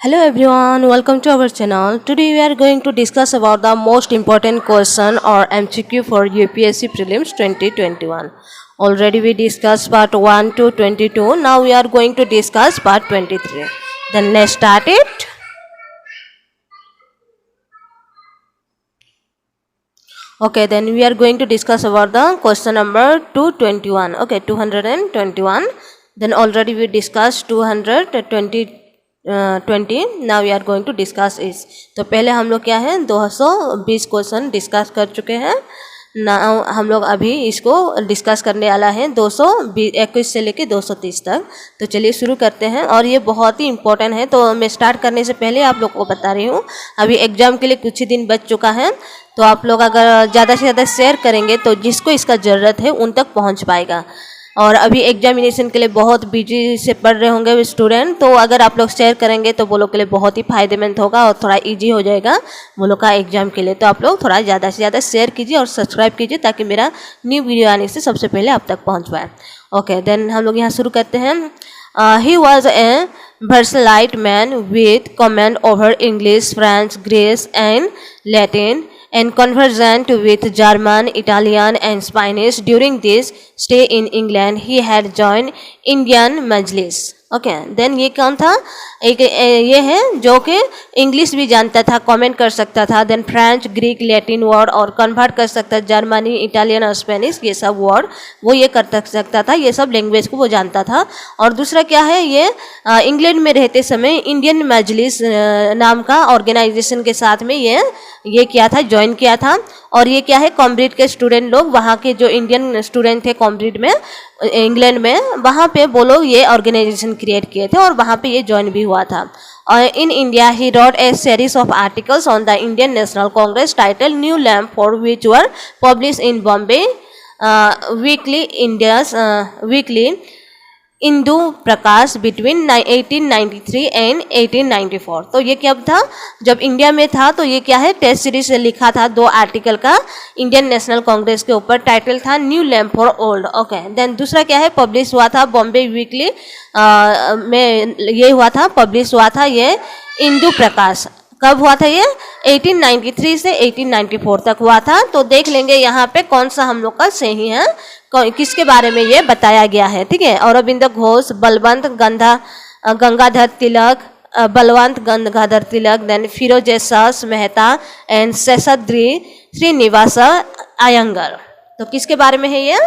Hello everyone, welcome to our channel. Today we are going to discuss about the most important question or MCQ for UPSC Prelims 2021. Already we discussed part 1 to 22. Now we are going to discuss part 23. Then let's start it. Okay, then we are going to discuss about the question number 221. Okay, 221. Then already we discussed 220 now we are going to discuss is. तो पहले हम लोग क्या है 220 question discuss कर चुके हैं ना। हम लोग अभी इसको डिस्कस करने वाला है 221 से लेके 230 तक। तो चलिए शुरू करते हैं और ये बहुत ही इम्पोर्टेंट है। तो मैं स्टार्ट करने से पहले आप लोग को बता रही हूँ अभी एग्जाम के लिए कुछ ही दिन बच चुका है। तो आप लोग अगर ज़्यादा से ज़्यादा शेयर करेंगे तो जिसको इसका ज़रूरत है उन तक पहुँच पाएगा। और अभी एग्जामिनेशन के लिए बहुत बिजी से पढ़ रहे होंगे स्टूडेंट, तो अगर आप लोग शेयर करेंगे तो वो लोग के लिए बहुत ही फायदेमंद होगा और थोड़ा इजी हो जाएगा वो लोग का एग्जाम के लिए। तो आप लोग थोड़ा ज़्यादा से ज़्यादा शेयर कीजिए और सब्सक्राइब कीजिए ताकि मेरा न्यू वीडियो आने से सबसे पहले आप तक पहुँच पाए। ओके, देन हम लोग यहाँ शुरू करते हैं। He was a versatile man with command over English, French, Greek and Latin, and conversant with German, Italian and Spanish. During this stay in England, he had joined Indian Majlis. Okay, then ये कौन था? एक ये है जो कि English भी जानता था, कमेंट कर सकता था, then French, Greek, Latin word और कन्वर्ट कर सकता था, जर्मनी, इटालियन और स्पेनिश, ये सब वर्ड वो ये कर सकता था, ये सब लैंग्वेज को वो जानता था। और दूसरा क्या है, ये इंग्लैंड में रहते समय इंडियन मजलिस नाम का ऑर्गेनाइजेशन के साथ में ये किया था, ज्वाइन किया था। और ये क्या है, कॉम्ब्रिज के स्टूडेंट लोग, वहाँ के जो इंडियन स्टूडेंट थे कॉम्ब्रिज में इंग्लैंड में, वहाँ पे वो लोग ये ऑर्गेनाइजेशन क्रिएट किए थे और वहाँ पे ये ज्वाइन भी हुआ था। और in India he wrote a series of articles on the Indian National Congress title new lamp for which were publish in Bombay weekly weekly Indu Prakash between 1893 and 1894। तो ये कब था? जब इंडिया में था। तो ये क्या है, टेस्ट सीरीज से लिखा था 2 आर्टिकल का इंडियन नेशनल कांग्रेस के ऊपर, टाइटल था new lamp for old. Okay, then दूसरा क्या है, पब्लिश हुआ था बॉम्बे वीकली में, ये हुआ था, पब्लिश हुआ था ये इंदु प्रकाश। कब हुआ था ये? 1893 से 1894 तक हुआ था। तो देख लेंगे यहाँ पे कौन सा हम लोग का सही है, किसके बारे में ये बताया गया है। ठीक है, अरविंद घोष, बलवंत गंगाधर तिलक, बलवंत गंगाधर तिलक, देन फिरोज मेहता एंड शेषाद्री श्रीनिवास अयंगर। तो किसके बारे में है ये?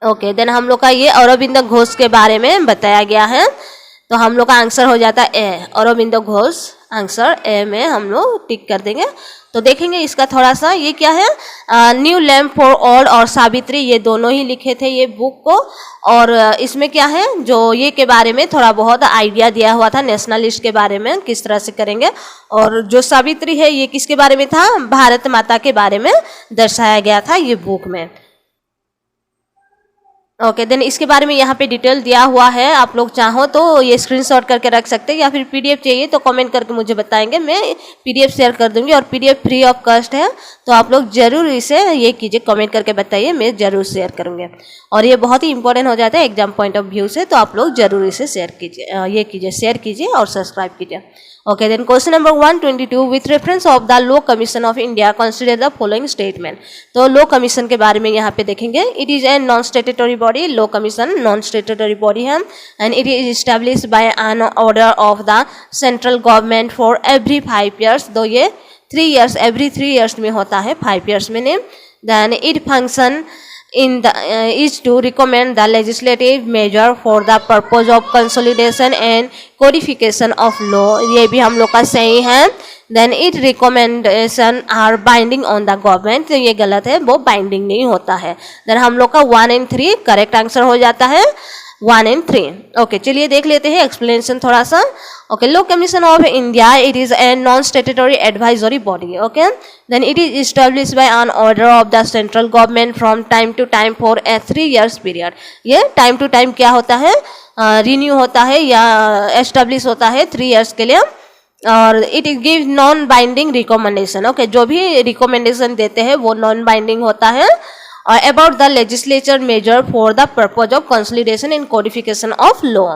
ओके, देन हम लोग का ये अरविंद घोष के बारे में बताया गया है। तो हम लोग का आंसर हो जाता है ए, अरविंद घोष। आंसर ए में हम लोग टिक कर देंगे। तो देखेंगे इसका थोड़ा सा, ये क्या है, न्यू लैम्प फॉर ओल्ड और सावित्री, ये दोनों ही लिखे थे ये बुक को। और इसमें क्या है, जो ये के बारे में थोड़ा बहुत आइडिया दिया हुआ था नेशनलिस्ट के बारे में, किस तरह से करेंगे। और जो सावित्री है ये किसके बारे में था? भारत माता के बारे में दर्शाया गया था ये बुक में। ओके, देन इसके बारे में यहाँ पे डिटेल दिया हुआ है, आप लोग चाहो तो ये स्क्रीनशॉट करके रख सकते हैं, या फिर पीडीएफ चाहिए तो कमेंट करके मुझे बताएंगे, मैं पीडीएफ शेयर कर दूंगी। और पीडीएफ फ्री ऑफ कॉस्ट है, तो आप लोग जरूर इसे ये कीजिए, कमेंट करके बताइए, मैं जरूर शेयर करूँगी। और ये बहुत ही इंपॉर्टेंट हो जाता है एग्जाम पॉइंट ऑफ व्यू से, तो आप लोग जरूर इसे शेयर कीजिए, ये कीजिए, शेयर कीजिए और सब्सक्राइब कीजिए। Okay, then question number 122 with reference of the law commission of India consider the following statement. तो लॉ कमीशन के बारे में यहाँ पे देखेंगे। It is a non statutory body, law commission non statutory body है, and it is establish by an order of the central government for every 5 years। तो ये 3 years, एवरी 3 years में होता है, 5 years में नहीं। Then it function in the is to recommend the legislative measure for the purpose of consolidation and codification of law। ये भी हम लोग का सही है। then it recommendation are binding on the government। तो ये गलत है, वो बाइंडिंग नहीं होता है। then हम लोग का 1 and 3 करेक्ट आंसर हो जाता है, 1 and 3। ओके, चलिए देख लेते हैं एक्सप्लेनेशन थोड़ा सा। Okay, law commission of India, it is a non statutory advisory body. Okay, then it is establish by an order of the central government from time to time for a 3 years period. ये time to time क्या होता है, renew होता है या establish होता है 3 years के लिए। और it give non binding recommendation. Okay, जो भी रिकमेंडेशन देते हैं वो नॉन बाइंडिंग होता है। about the legislature measure for the purpose of consolidation and codification of law।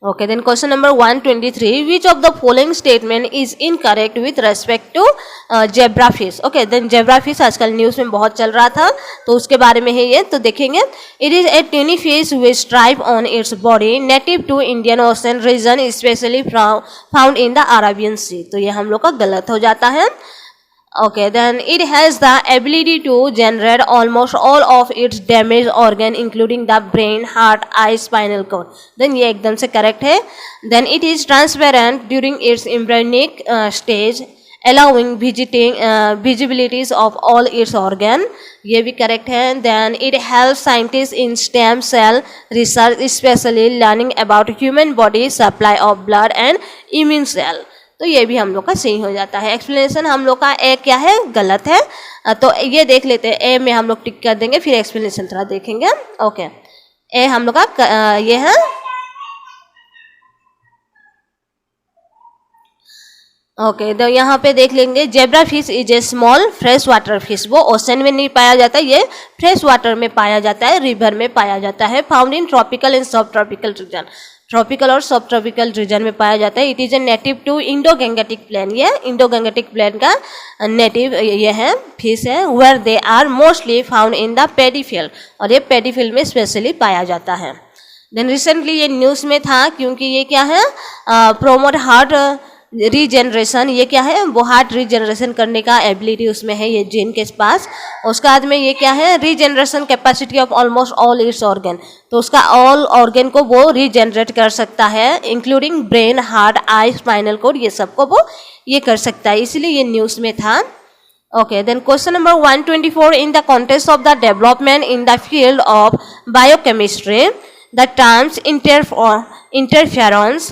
Okay, then question number 123. Which of the following statement is incorrect with respect to zebra fish? Okay, then zebra fish आजकल news में बहुत चल रहा था, तो उसके बारे में है ये, तो देखेंगे. It is a tiny fish with stripe on its body, native to Indian Ocean region, especially found in the Arabian Sea. तो ये हम लोग का गलत हो जाता है. Okay, then it has the ability to generate almost all of its damaged organ including the brain, heart, eye, spinal cord. Then ये एकदम से correct है. Then it is transparent during its embryonic stage, allowing visibilities of all its organ. ये भी correct है. Then it helps scientists in stem cell research, especially learning about human body supply of blood and immune cell. तो ये भी हम लोग का सही हो जाता है. एक्सप्लेनेशन हम लोग का ए क्या है, गलत है. तो ये देख लेते हैं, ए में हम लोग टिक कर देंगे, फिर एक्सप्लेनेशन थोड़ा देखेंगे. ओके, ए हम लोग का ये है. ओके, तो यहाँ पे देख लेंगे, zebra fish is a small fresh water fish. वो ओशन में नहीं पाया जाता, ये फ्रेश वाटर में पाया जाता है, रिवर में पाया जाता है. Found in tropical and sub tropical region. Tropical और सब ट्रॉपिकल रीजन में पाया जाता है. It is a native to Indo Gangetic plain. ये इंडो गैंगेटिक प्लेन का नेटिव ये है, फिश है. Where they are mostly found in the paddy field. और ये पैडी फील्ड में स्पेशली पाया जाता है. देन रिसेंटली ये न्यूज़ में था, क्योंकि ये क्या है, प्रोमोट हार्ट रीजनरेशन. ये क्या है, वो हार्ट रीजनरेशन करने का एबिलिटी उसमें है, ये जीन के पास. उसके बाद में ये क्या है, regeneration capacity of almost all it's organ. तो उसका ऑल ऑर्गन को वो रीजनरेट कर सकता है, इंक्लूडिंग ब्रेन, हार्ट, आई, स्पाइनल कोड, ये सबको वो ये कर सकता है. इसलिए ये न्यूज़ में था. Okay, then question number 124. In the context of the development in the field of biochemistry, the terms interference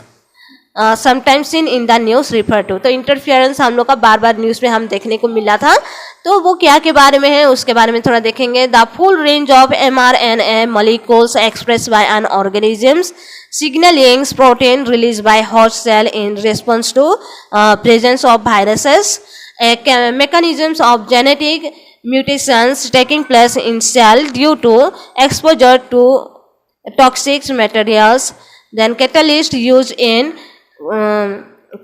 sometimes in the news refer to. तो इंटरफेरेंस हम लोग का बार बार न्यूज़ में हम देखने को मिला था, तो वो क्या के बारे में है उसके बारे में थोड़ा देखेंगे. The full range of mRNA molecules expressed by an organisms signaling protein released by host cell in response to presence of viruses, mechanisms of genetic mutations taking place in cell due to exposure to toxic materials, then catalyst used in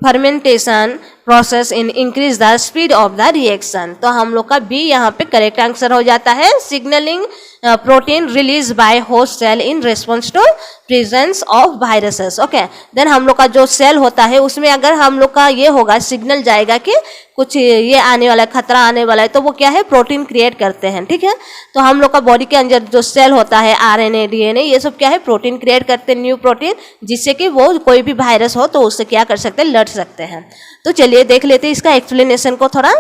fermentation process in increase the speed of the reaction. तो हम लोग का B यहाँ पे correct answer हो जाता है. Signalling protein release by host cell in response to presence of viruses. Okay, then हम लोग का जो सेल होता है उसमें अगर हम लोग का ये होगा, सिग्नल जाएगा कि कुछ ये आने वाला है, खतरा आने वाला है, तो वो क्या है, प्रोटीन क्रिएट करते हैं. ठीक है, तो हम लोग का बॉडी के अंदर जो सेल होता है, RNA, DNA, ये सब क्या है, प्रोटीन क्रिएट करते हैं, न्यू प्रोटीन, जिससे कि वो कोई भी वायरस हो तो उससे क्या कर सकते हैं, लड़ सकते हैं. तो चलिए देख लेते हैं इसका एक्सप्लेनेशन को थोड़ा.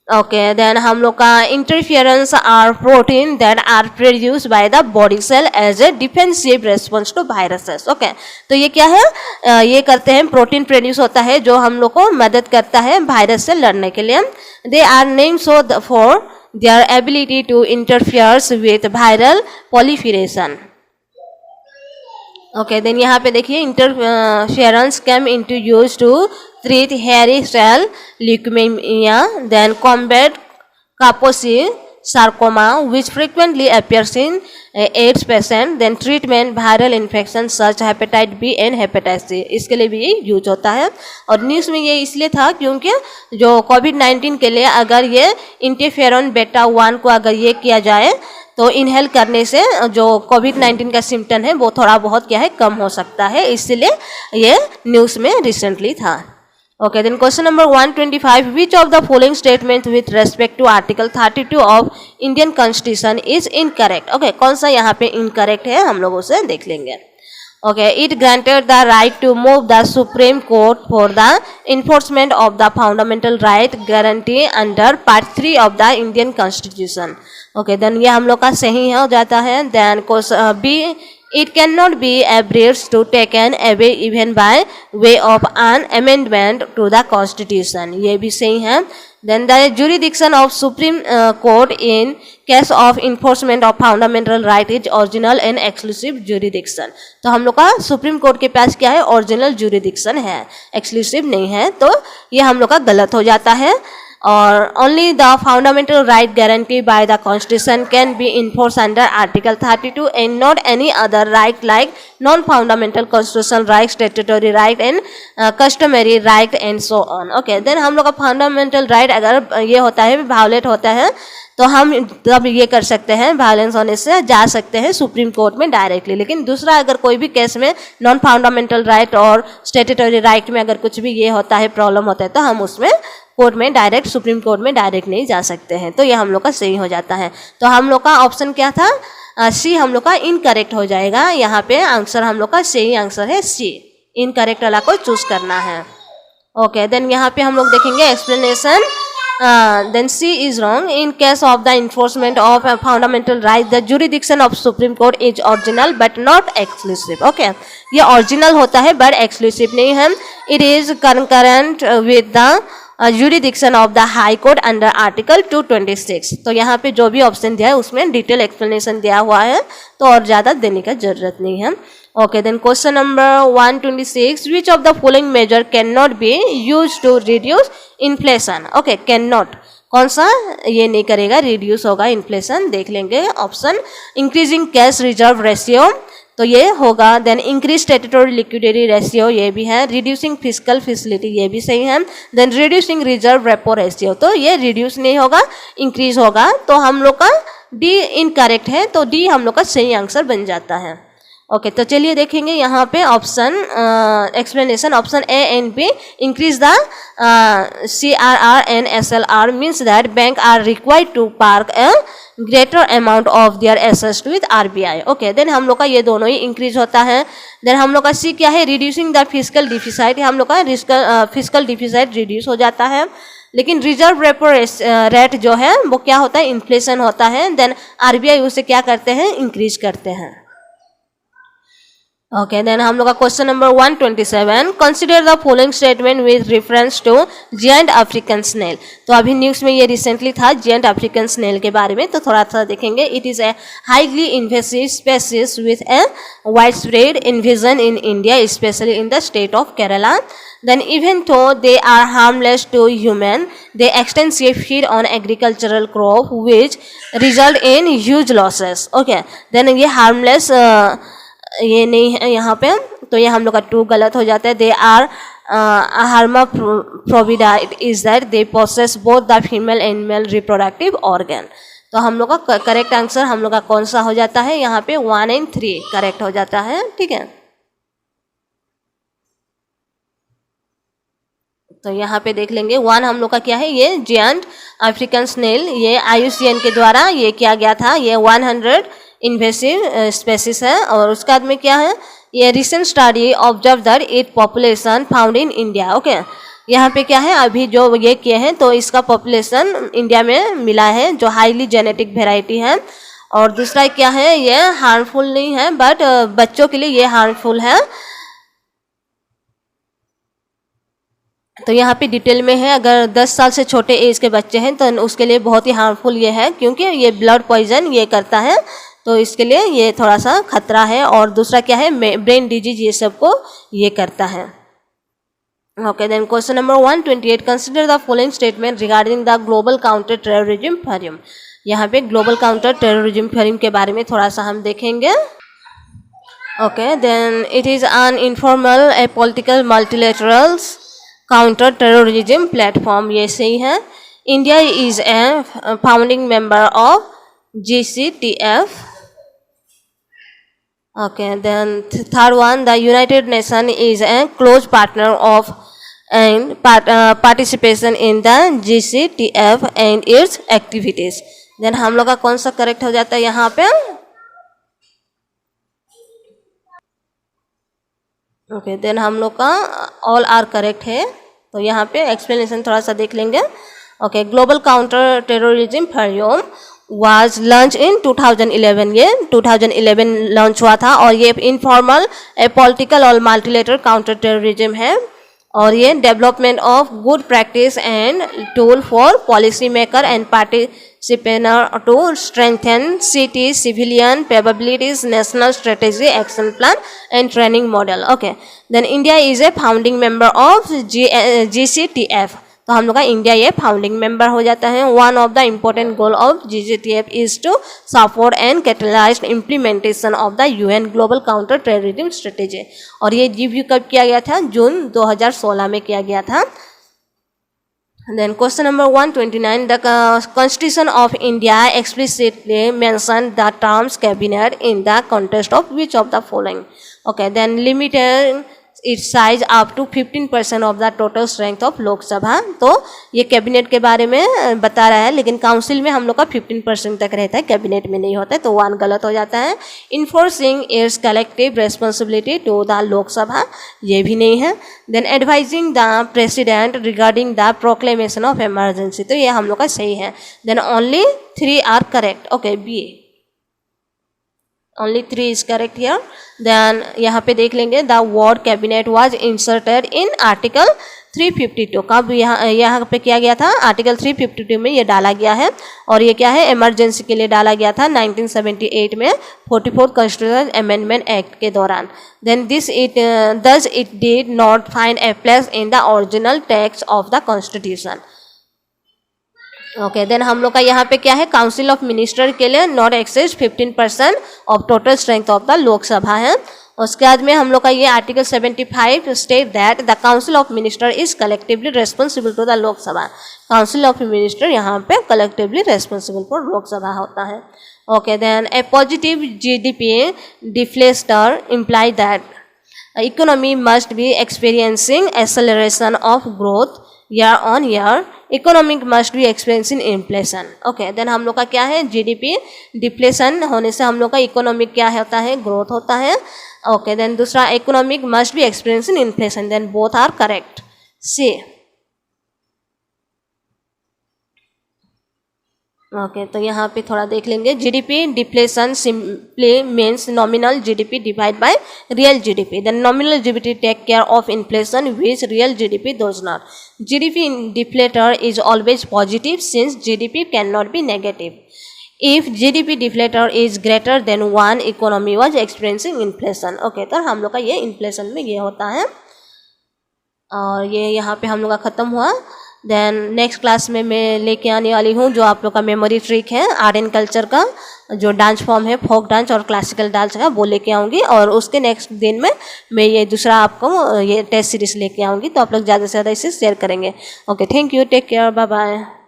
ओके, देन हम लोग का interference are protein that are produce by the body cell as a defensive response to viruses. Okay, तो ये क्या है, ये करते हैं, प्रोटीन प्रोड्यूस होता है जो हम लोग को मदद करता है वायरस से लड़ने के लिए. They are name so for their ability to interferes with viral proliferation. Okay, then यहाँ पे देखिए, interference came into use to treat hairy cell leukemia, then combat Kaposi sarcoma, which frequently appears in AIDS patient, then treatment viral infections such hepatitis B and hepatitis C. इसके लिए भी ये use होता है. और न्यूज़ में ये इसलिए था क्योंकि जो कोविड-19 के लिए अगर ये इंटरफेरॉन बीटा 1 को अगर ये किया जाए तो इनहेल करने से जो कोविड-19 का सिम्टम है वो थोड़ा बहुत क्या है, कम हो सकता है. इसलिए ये न्यूज़ में रिसेंटली था. Okay, then question number 125. Which of the following statements with respect to Article 32 of Indian Constitution is incorrect? Okay, कौन सा यहाँ पे incorrect है हम लोग उसे देख लेंगे. Okay, it granted the right to move the Supreme Court for the enforcement of the fundamental right guarantee under Part 3 of the Indian Constitution. Okay, then ये हम लोग का सही हो जाता है. Then question B. It cannot be abridged to taken away even by way of an amendment to the Constitution. ये भी सही है. Then the jurisdiction of Supreme Court in case of enforcement of fundamental right is original and exclusive jurisdiction. तो हम लोग का supreme court के पास क्या है, ओरिजिनल jurisdiction है, एक्सक्लूसिव नहीं है. तो ये हम लोग का गलत हो जाता है. और only the fundamental right guaranteed by the constitution can be enforced under article 32 and not any other right like non-fundamental constitutional right, statutory right and customary right and so on. Okay, then हम लोग का fundamental right अगर ये होता है violate होता है तो हम तब ये कर सकते हैं, वायलेंस होने से जा सकते हैं सुप्रीम कोर्ट में डायरेक्टली. लेकिन दूसरा अगर कोई भी केस में नॉन फंडामेंटल राइट और स्टेट्यूटरी राइट में अगर कुछ भी ये होता है, प्रॉब्लम होता है, तो हम उसमें कोर्ट में डायरेक्ट, सुप्रीम कोर्ट में डायरेक्ट नहीं जा सकते हैं. तो ये हम लोग का सही हो जाता है. तो हम लोग का ऑप्शन क्या था? सी हम लोग का इनकरेक्ट हो जाएगा. यहाँ पे आंसर हम लोग का सही आंसर है सी. इनकरेक्ट वाला को चूज करना है. ओके, देन यहाँ पे हम लोग देखेंगे explanation. Then C is wrong. In case of the enforcement of a fundamental right, the jurisdiction of Supreme Court is original but not exclusive. Okay, ये original होता है but exclusive नहीं है. It is concurrent with the jurisdiction of the High Court under Article 226. तो यहाँ पे जो भी ऑप्शन दिया है उसमें डिटेल एक्सप्लेनेशन दिया हुआ है, तो और ज़्यादा देने का जरूरत नहीं है. Okay, then question number 126. Which of the following measure cannot be used to reduce inflation? Okay, cannot. कौन सा ये नहीं करेगा, रिड्यूस होगा इन्फ्लेशन. देख लेंगे option. Increasing cash reserve ratio, तो ये होगा. Then increase statutory liquidity ratio, ये भी है. रिड्यूसिंग फिस्कल फैसिलिटी, ये भी सही है. Then reducing reserve repo ratio, तो ये रिड्यूस नहीं होगा, इंक्रीज होगा. तो हम लोग का डी इनकरेक्ट है, तो डी हम लोग का सही आंसर बन जाता है. ओके, तो चलिए देखेंगे यहाँ पे option explanation. Option A and B. Increase the CRR and SLR means that bank are required to park a greater amount of their assets with RBI. Okay, then हम लोग का ये दोनों ही इंक्रीज होता है. देन हम लोग का सी क्या है? Reducing the fiscal deficit. हम लोग का फिस्कल डिफिसाइट रिड्यूस हो जाता है. लेकिन रिजर्व रेपो रेट जो है वो क्या होता है? इन्फ्लेशन होता है. देन RBI उसे क्या करते हैं? इंक्रीज करते हैं. ओके, देन हम लोग का question number 127. Consider the following statement with reference to giant African snail. तो अभी न्यूज़ में ये रिसेंटली था जायंट अफ्रीकन स्नेल के बारे में, तो थोड़ा सा देखेंगे. It is a highly invasive species with a wide spread invasion in India, specially in the state of Kerala. Then even though they are harmless to human, they extensively feed on agricultural crop which result in huge losses. Okay, then ये harmless ये नहीं है यहाँ पे, तो ये हम लोग का 2 गलत हो जाता है. They are hermaphrodite is that they possess both the female and male reproductive organ. तो हम लोग का करेक्ट आंसर हम लोग का कौन सा हो जाता है? यहाँ पे 1 and 3 करेक्ट हो जाता है. ठीक है, तो यहाँ पे देख लेंगे. 1 हम लोग का क्या है? ये जायंट अफ्रीकन स्नेल, ये IUCN के द्वारा ये किया गया था. ये 100 इन्वेसिव स्पेसीज है. और उसके बाद में क्या है? ये recent study observe that it population found in India. Okay, यहाँ पे क्या है? अभी जो ये किए हैं तो इसका पॉपुलेशन इंडिया में मिला है, जो हाईली जेनेटिक वेराइटी है. और दूसरा क्या है? ये हार्मफुल नहीं है बट बच्चों के लिए ये हार्मफुल है. तो यहाँ पे डिटेल में है, अगर 10 साल से छोटे एज के बच्चे हैं तो उसके लिए बहुत ही हार्मफुल ये है, क्योंकि ये ब्लड पॉइजन ये करता है, तो इसके लिए ये थोड़ा सा खतरा है. और दूसरा क्या है? ब्रेन डिजीज ये सब को ये करता है. Okay, then question number 128. Consider the following statement regarding the global counter terrorism forum. यहाँ पे ग्लोबल काउंटर टेररिज्म फोरम के बारे में थोड़ा सा हम देखेंगे. Okay, then it is an informal a political multilateral counter terrorism platform, ये सही है. India is a founding member of GCTF. Okay, then third one, the United Nations is a close partner of and participation in the GCTF and its activities. Then हम लोग का कौन सा correct हो जाता है यहाँ पे? ओके, देन हम लोग का ऑल आर करेक्ट है. तो यहाँ पे एक्सप्लेनेशन थोड़ा सा देख लेंगे. Okay, global counter terrorism forum was launched in 2011. ये 2011 लॉन्च हुआ था. और ये इनफॉर्मल पॉलिटिकल और मल्टीलेटरल काउंटर टेररिज्म है. और ये development of good practice and tool for policy maker and participator to strengthen city civilian capabilities, national strategy, action plan and training model. Okay, then India is a founding member of GCTF. तो तो हम लोग का India ये founding member हो जाता है। One of the important goal of GGTF is to support and catalyse implementation of the UN global counter terrorism strategy. और ये रिव्यू कब किया गया था? जून 2016 में किया गया था। Then question number 129, the Constitution of India explicitly mentioned the terms cabinet in the context of which of the following? Okay, then limited its size up to 15% of the total strength of लोक सभा। तो ये cabinet के बारे में बता रहा है, लेकिन काउंसिल में हम लोग का 15% तक रहता है, कैबिनेट में नहीं होता है, तो 1 गलत हो जाता है। Enforcing its collective responsibility to the Lok Sabha, ये भी नहीं है। Then advising the president regarding the proclamation of emergency, तो ये हम लोग का सही है। Then only 3 are correct. Okay, B only 3 is correct here। then यहाँ पे देख लेंगे the word cabinet was inserted in article 352। कब यहाँ पे किया गया था? आर्टिकल 352 में ये डाला गया है। और ये क्या है? इमरजेंसी के लिए डाला गया था 1978 में 44 कॉन्स्टिट्यूशन अमेंडमेंट एक्ट के दौरान। Then thus it did not find a place in the original text of the constitution। Okay, then हम लोग का यहाँ पे क्या है? काउंसिल ऑफ मिनिस्टर के लिए not excess 15% of total strength of the Lok Sabha है। उसके बाद में हम लोग का ये article 75 state that the council of minister is collectively responsible to the Lok Sabha. Council of minister यहाँ पे कलेक्टिवली रेस्पॉन्सिबल फॉर लोकसभा होता है। Okay, then a positive GDP deflator imply that economy must be experiencing acceleration of growth year on year, economic must be experiencing inflation. Okay, then हम लोग का क्या है? GDP depletion होने से हम लोग का इकोनॉमिक क्या होता है? ग्रोथ होता है। ओके, देन दूसरा economic must be experiencing inflation, then both are correct. C. Okay, तो यहाँ पे थोड़ा देख लेंगे। GDP depletion simply means nominal GDP divide by real GDP। Then nominal GDP take care of inflation which real GDP does not. GDP deflator is always positive since GDP can not be negative. If GDP deflator is greater than 1 economy was experiencing inflation. Okay, तो हम लोग का ये inflation में ये होता है। और ये यहाँ पे हम लोग का ख़त्म हुआ। देन नेक्स्ट क्लास में मैं लेके आने वाली हूँ जो आप लोग का मेमोरी ट्रिक है, आर्ट एंड कल्चर का जो डांस फॉर्म है, फोक डांस और क्लासिकल डांस का, वो लेके आऊँगी। और उसके नेक्स्ट दिन में मैं ये दूसरा आपको ये टेस्ट सीरीज लेके आऊँगी, तो आप लोग ज़्यादा से ज़्यादा इसे शेयर करेंगे। Okay, thank you, take care, bye bye.